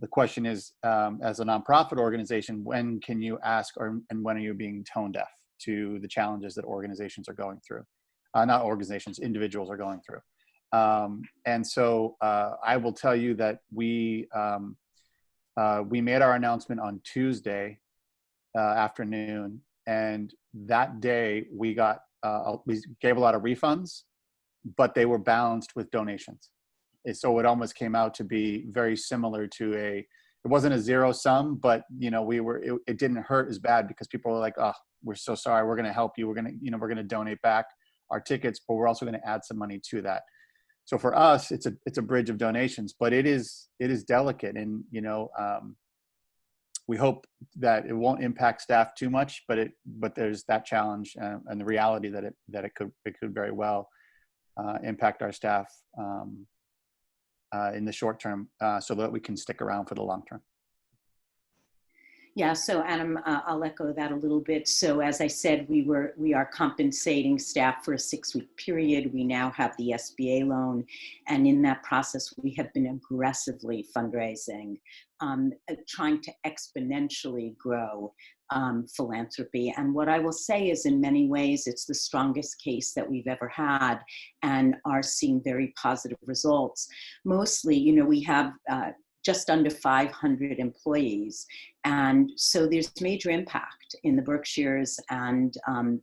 The question is, as a nonprofit organization, when can you ask, and when are you being tone deaf to the challenges that organizations are going through? Not organizations, individuals are going through. And so I will tell you that we made our announcement on Tuesday afternoon, and that day we gave a lot of refunds, but they were balanced with donations. So it almost came out to be very similar to it wasn't a zero sum, but it didn't hurt as bad because people were like, oh, we're so sorry, we're going to help you, we're going to donate back our tickets, but we're also going to add some money to that. So for us, it's a bridge of donations, but it is delicate, and we hope that it won't impact staff too much, but there's that challenge and the reality that it could very well impact our staff in the short term, so that we can stick around for the long term. Yeah, so Adam, I'll echo that a little bit. So as I said, we are compensating staff for a 6-week period. We now have the SBA loan, and in that process, we have been aggressively fundraising, trying to exponentially grow philanthropy. And what I will say is, in many ways, it's the strongest case that we've ever had, and are seeing very positive results. Mostly, we have just under 500 employees, And so there's major impact in the Berkshires and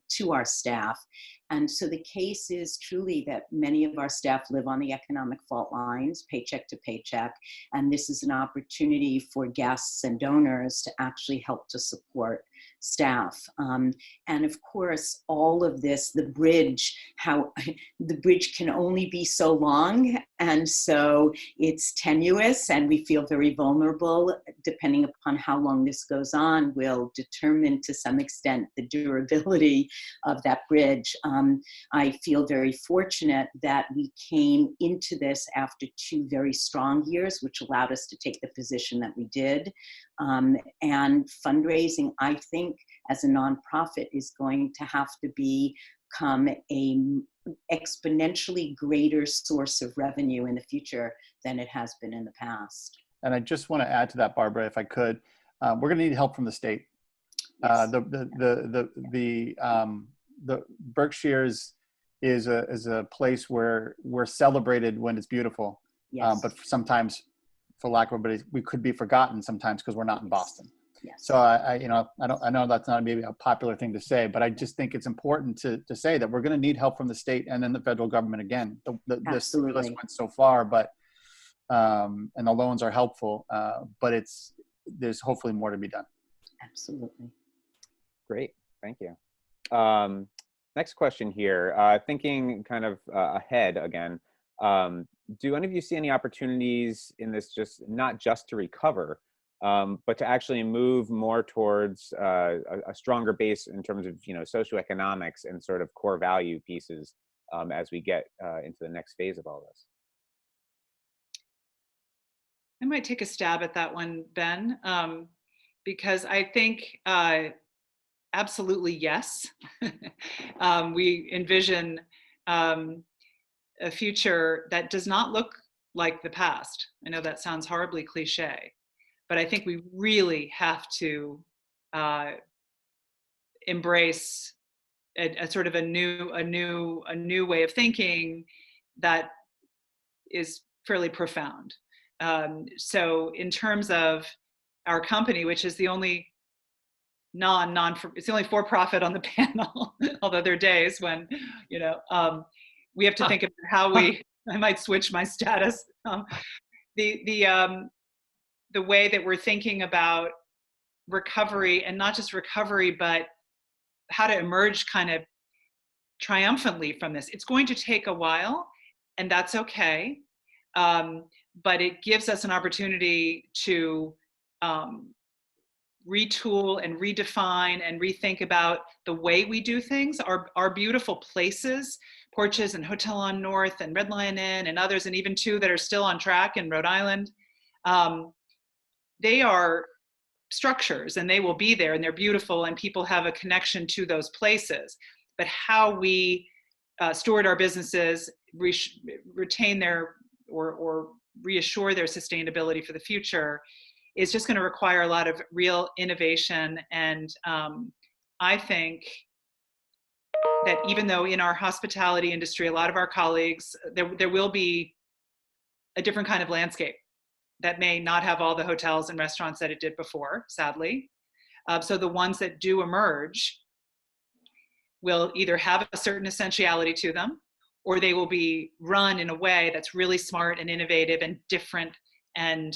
to our staff. And so the case is truly that many of our staff live on the economic fault lines, paycheck to paycheck. And this is an opportunity for guests and donors to actually help to support staff. And of course, all of this, the bridge, how the bridge can only be so long. And so it's tenuous and we feel very vulnerable. Depending upon how long this goes on will determine to some extent the durability of that bridge. I feel very fortunate that we came into this after 2 very strong years, which allowed us to take the position that we did. And fundraising, I think, as a nonprofit is going to have to become an exponentially greater source of revenue in the future than it has been in the past. And I just want to add to that, Barbara, if I could. We're going to need help from the state. Yes. The Berkshires is a place where we're celebrated when it's beautiful. Yes. But sometimes, for lack of a better, we could be forgotten sometimes because we're not in Boston. Yes. So I know that's not maybe a popular thing to say, but I just think it's important to say that we're going to need help from the state and then the federal government again. The stimulus went so far, but and the loans are helpful, but there's hopefully more to be done. Absolutely. Great, thank you. Next question here, thinking kind of ahead again. Do any of you see any opportunities in this, not just to recover, but to actually move more towards a stronger base in terms of socioeconomics and sort of core value pieces as we get into the next phase of all this? I might take a stab at that one, Ben, because I think absolutely yes. We envision a future that does not look like the past. I know that sounds horribly cliche, but I think we really have to embrace a sort of a new way of thinking that is fairly profound. So in terms of our company, which is the only it's the only for-profit on the panel, although there are days when, we have to think about how I might switch my status. The way that we're thinking about recovery, and not just recovery, but how to emerge kind of triumphantly from this. It's going to take a while, and that's okay. But it gives us an opportunity to retool and redefine and rethink about the way we do things. Our beautiful places, Porches and Hotel on North and Red Lion Inn and others, and even 2 that are still on track in Rhode Island, they are structures and they will be there and they're beautiful and people have a connection to those places. But how we steward our businesses, retain their or reassure their sustainability for the future is just going to require a lot of real innovation. And I think that even though in our hospitality industry, a lot of our colleagues, there will be a different kind of landscape that may not have all the hotels and restaurants that it did before, sadly. So the ones that do emerge will either have a certain essentiality to them, or they will be run in a way that's really smart and innovative and different, and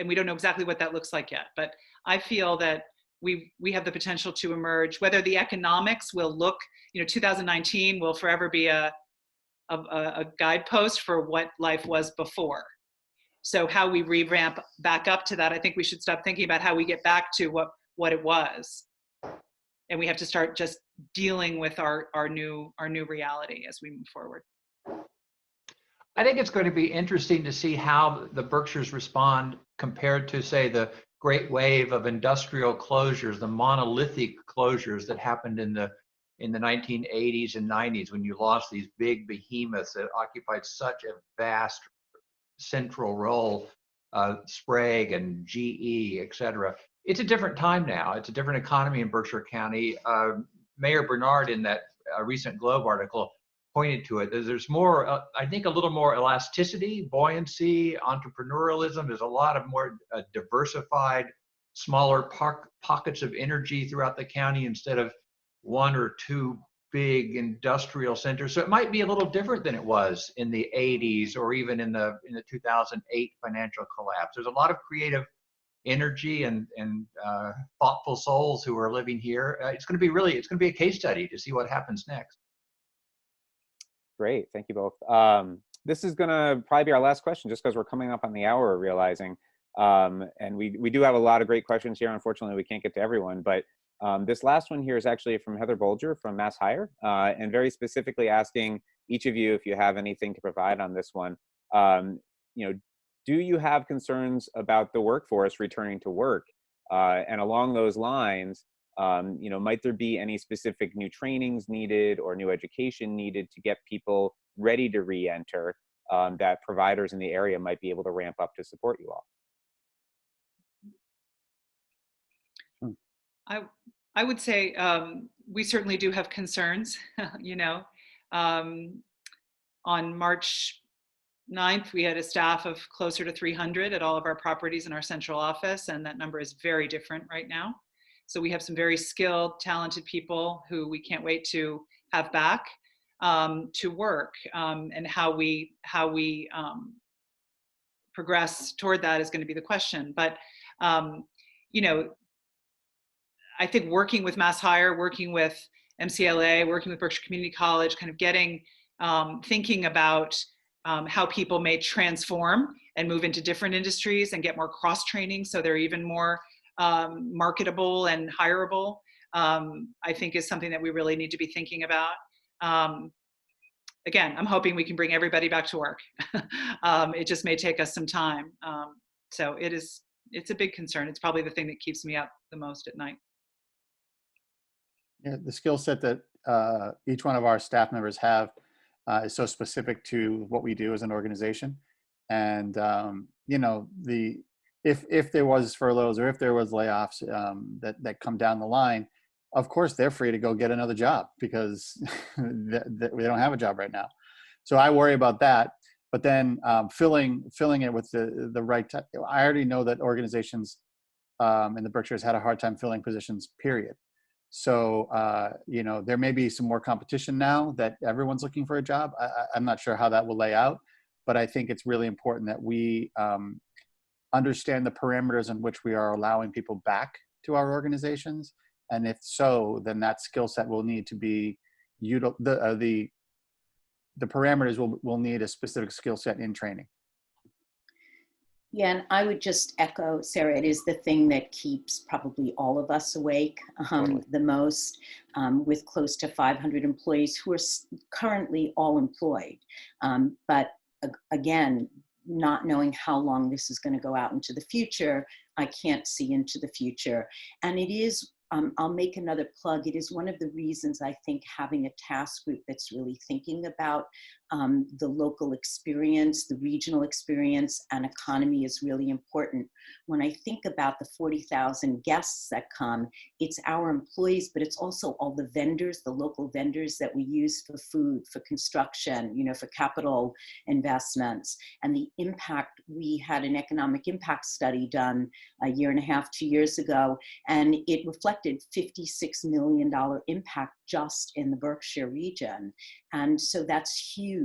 we don't know exactly what that looks like yet. But I feel that we have the potential to emerge. Whether the economics will look, 2019 will forever be a guidepost for what life was before. So how we re-ramp back up to that, I think we should stop thinking about how we get back to what it was. And we have to start just dealing with our new reality as we move forward. I think it's going to be interesting to see how the Berkshires respond compared to, say, the great wave of industrial closures, the monolithic closures that happened in the 1980s and 90s, when you lost these big behemoths that occupied such a vast central role, Sprague and GE, et cetera. It's a different time now. It's a different economy in Berkshire County. Mayor Bernard, in that recent Globe article, pointed to it. There's more, I think, a little more elasticity, buoyancy, entrepreneurialism. There's a lot of more diversified, smaller pockets of energy throughout the county instead of one or two big industrial centers. So it might be a little different than it was in the 80s or even in the 2008 financial collapse. There's a lot of creative energy and thoughtful souls who are living here. It's going to be a case study to see what happens next. Great, thank you both. This is gonna probably be our last question just because we're coming up on the hour, realizing. And we do have a lot of great questions here. Unfortunately, we can't get to everyone, but this last one here is actually from Heather Bolger from Mass Hire, and very specifically asking each of you if you have anything to provide on this one. Do you have concerns about the workforce returning to work? And along those lines, might there be any specific new trainings needed or new education needed to get people ready to re-enter that providers in the area might be able to ramp up to support you all? I would say we certainly do have concerns. On March 9th, we had a staff of closer to 300 at all of our properties in our central office, and that number is very different right now. So we have some very skilled, talented people who we can't wait to have back to work, and how we progress toward that is going to be the question. But I think working with Mass Hire, working with MCLA, working with Berkshire Community College, kind of getting thinking about how people may transform and move into different industries and get more cross-training so they're even more marketable and hireable, I think is something that we really need to be thinking about. Again, I'm hoping we can bring everybody back to work. It just may take us some time. So it's a big concern. It's probably the thing that keeps me up the most at night. Yeah, the skill set that each one of our staff members have is so specific to what we do as an organization. And, if there was furloughs or if there was layoffs that come down the line, of course, they're free to go get another job because we don't have a job right now. So I worry about that. But then filling it with the right type. I already know that organizations in the Berkshires had a hard time filling positions, period. So, there may be some more competition now that everyone's looking for a job. I'm not sure how that will lay out, but I think it's really important that we understand the parameters in which we are allowing people back to our organizations. And if so, then that skill set will need to be, the parameters will need a specific skill set in training. Yeah, and I would just echo, Sarah, it is the thing that keeps probably all of us awake the most, with close to 500 employees who are currently all employed. But again, not knowing how long this is going to go out into the future, I can't see into the future. And it is, I'll make another plug, it is one of the reasons I think having a task group that's really thinking about the local experience, the regional experience, and economy is really important. When I think about the 40,000 guests that come, it's our employees, but it's also all the vendors, the local vendors that we use for food, for construction, for capital investments, and the impact. We had an economic impact study done a year and a half, 2 years ago, and it reflected $56 million impact just in the Berkshire region. And so that's huge.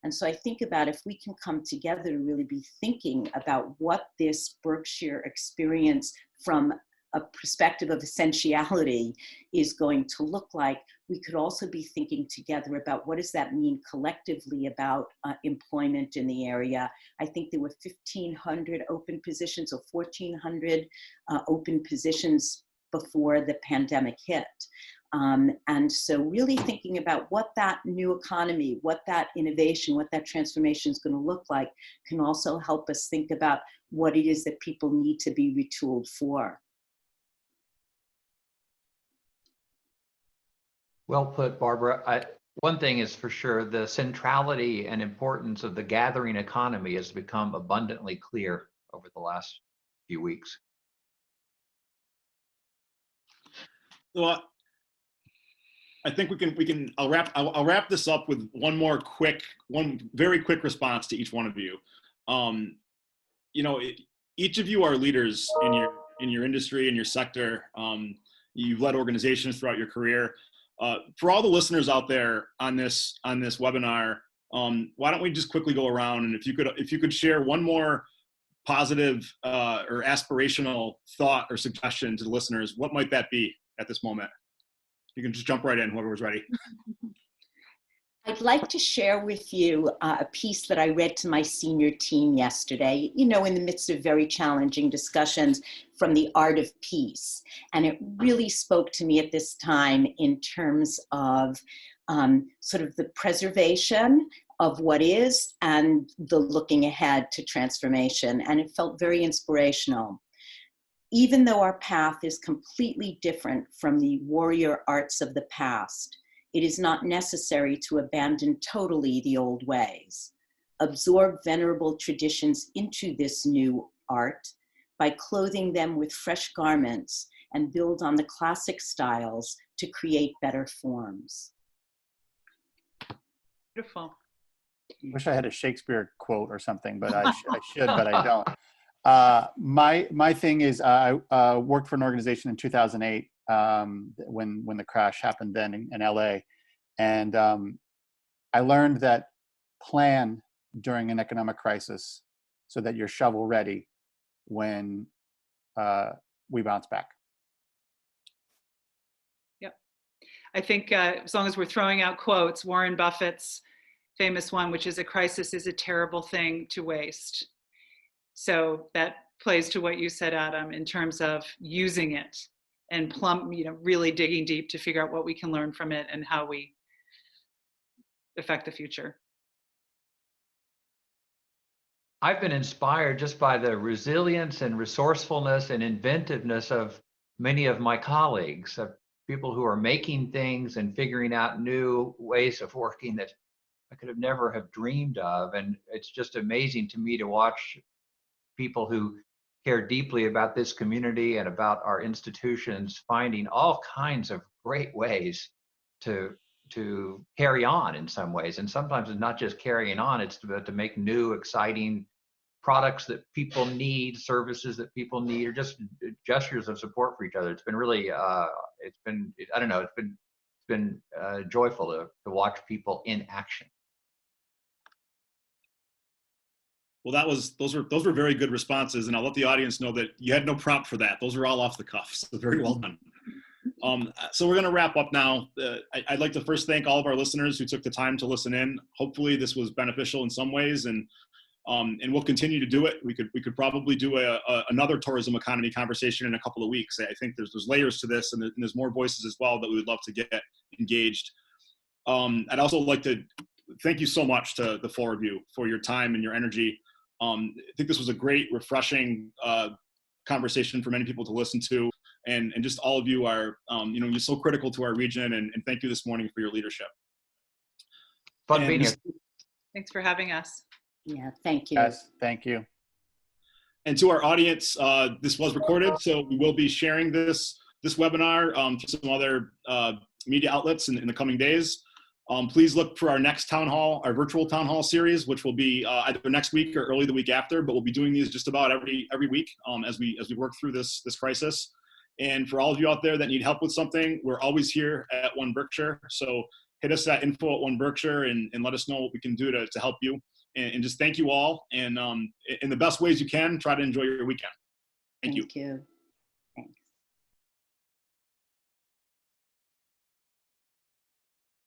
And so I think about if we can come together to really be thinking about what this Berkshire experience from a perspective of essentiality is going to look like, we could also be thinking together about what does that mean collectively about employment in the area. I think there were 1,500 open positions or 1,400 open positions before the pandemic hit. And so really thinking about what that new economy, what that innovation, what that transformation is going to look like can also help us think about what it is that people need to be retooled for. Well put, Barbara. One thing is for sure, the centrality and importance of the gathering economy has become abundantly clear over the last few weeks. Well, I think I'll wrap this up with one very quick response to each one of you. Each of you are leaders in your industry, in your sector. You've led organizations throughout your career. For all the listeners out there on this webinar, why don't we just quickly go around, and if you could share one more positive or aspirational thought or suggestion to the listeners, what might that be at this moment? You can just jump right in, whoever's ready. I'd like to share with you a piece that I read to my senior team yesterday, in the midst of very challenging discussions, from The Art of Peace. And it really spoke to me at this time in terms of sort of the preservation of what is and the looking ahead to transformation. And it felt very inspirational. Even though our path is completely different from the warrior arts of the past, it is not necessary to abandon totally the old ways. Absorb venerable traditions into this new art by clothing them with fresh garments and build on the classic styles to create better forms. Beautiful. I wish I had a Shakespeare quote or something, but I should, but I don't. My thing is, I worked for an organization in 2008 when the crash happened then in LA, and I learned that plan during an economic crisis so that you're shovel ready when we bounce back. Yep. I think as long as we're throwing out quotes, Warren Buffett's famous one, which is, "A crisis is a terrible thing to waste." So that plays to what you said, Adam, in terms of using it and really digging deep to figure out what we can learn from it and how we affect the future. I've been inspired just by the resilience and resourcefulness and inventiveness of many of my colleagues, of people who are making things and figuring out new ways of working that I could have never have dreamed of. And it's just amazing to me to watch people who care deeply about this community and about our institutions finding all kinds of great ways to carry on in some ways. And sometimes it's not just carrying on, it's to make new, exciting products that people need, services that people need, or just gestures of support for each other. It's been really, it's been joyful to watch people in action. Well, those were very good responses, and I'll let the audience know that you had no prompt for that. Those are all off the cuff, so very well done. So we're going to wrap up now. I'd like to first thank all of our listeners who took the time to listen in. Hopefully this was beneficial in some ways, and we'll continue to do it. We could probably do another tourism economy conversation in a couple of weeks. I think there's layers to this, and there's more voices as well that we would love to get engaged. I'd also like to thank you so much to the four of you for your time and your energy. I think this was a great, refreshing conversation for many people to listen to, and just all of you are, you're so critical to our region, and thank you this morning for your leadership. Fun being here. Thanks for having us. Yeah, thank you. Yes, thank you. And to our audience, this was recorded, so we will be sharing this webinar to some other media outlets in the coming days. Please look for our next town hall, our virtual town hall series, which will be either next week or early the week after, but we'll be doing these just about every week as we work through this crisis. And for all of you out there that need help with something, we're always here at 1Berkshire. So hit us at info@1Berkshire and let us know what we can do to help you. And just thank you all. And in the best ways you can, try to enjoy your weekend. Thank you. Thank you.